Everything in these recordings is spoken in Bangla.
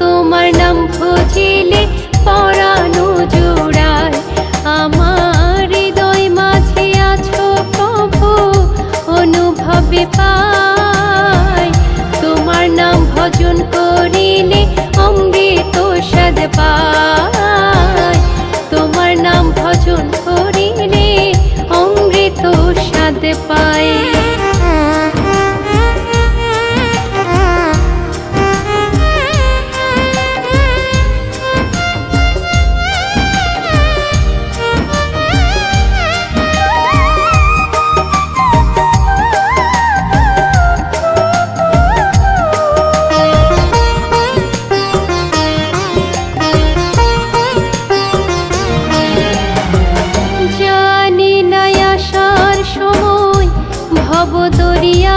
তোমার নাম ভজিলে পরানো জোড়ায়, আমার হৃদয় মাঝে আছো প্রভু অনুভবে পাই। তোমার নাম ভজন করিলে অমৃত স্বাদ পাই, তোমার নাম ভজন করিলে অমৃত স্বাদ পাই।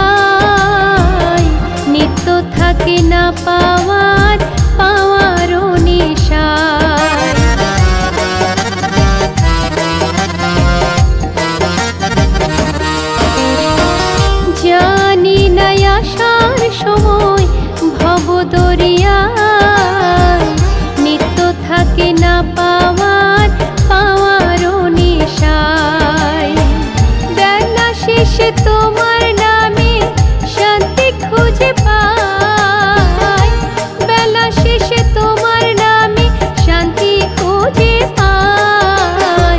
ভবদরিয়ায় নিত্য থাকে না পাওয়ার পাওয়ারও নিশায়, জানি না আসার সময় ভবদরিয়ায় নিত্য থাকে না পাওয়ার পাওয়ারও নিশায়। বেলা শেষে তোমার নামে শান্তি খুঁজে পাই, বেলা শেষে তোমার নামে শান্তি খুঁজে পাই।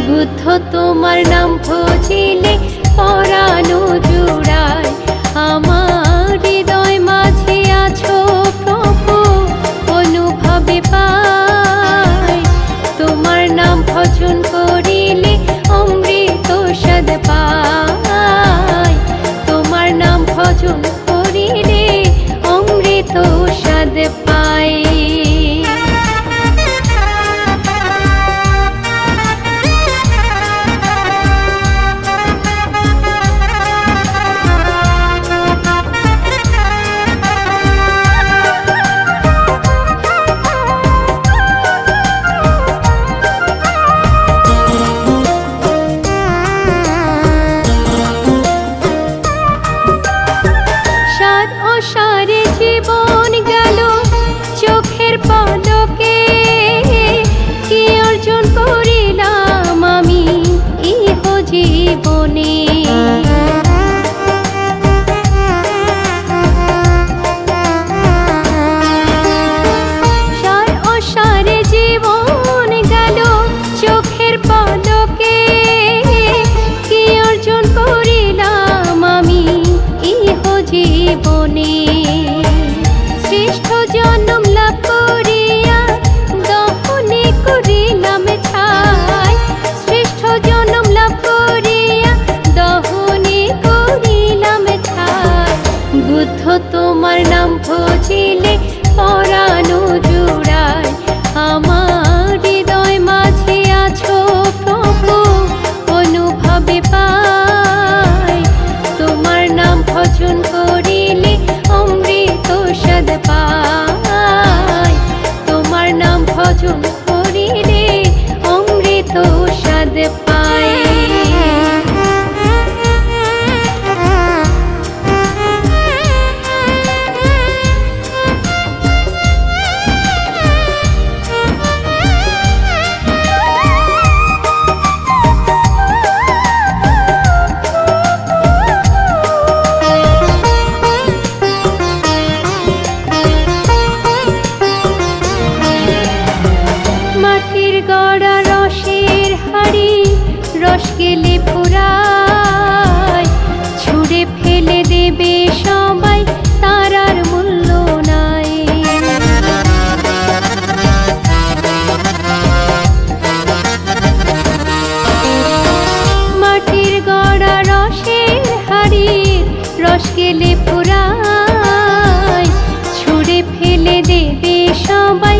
বুদ্ধ তোমার নাম ভজিলে পরানো জোড়ায়, আমার হৃদয় মাঝে আছো প্রভু অনুভবে পাই। তোমার নাম ভজন করিলে অমৃত স্বাদ পাই, তোমার নাম ভজন করিলে অমৃত স্বাদ পাই। সারে জীবন গেল চোখের পলকে, কি অর্জন করিলাম আমি ইহ জীবনে। সারে জীবন গেল চোখের পলকে, কি অর্জন করিলাম আমি ইহ জীবনে। শ্রেষ্ঠ জন্ম লাভ করিয়া দহনে করিলাম ছাই, শ্রেষ্ঠ জন্ম লাভ করিয়া দহনে করিলাম ছাই। বুদ্ধ তোমার নাম ভজিলে পরানো জোড়ায়, আমার হৃদয় মাঝে আছো প্রভু অনুভবে পাই। তোমার নাম ভজন করিলে অমৃত স্বাদ পাই, তোমার নাম ভজন করিলে অমৃত স্বাদ পাই। ফুরায়, ছুঁড়ে ফেলে দেবে সবাই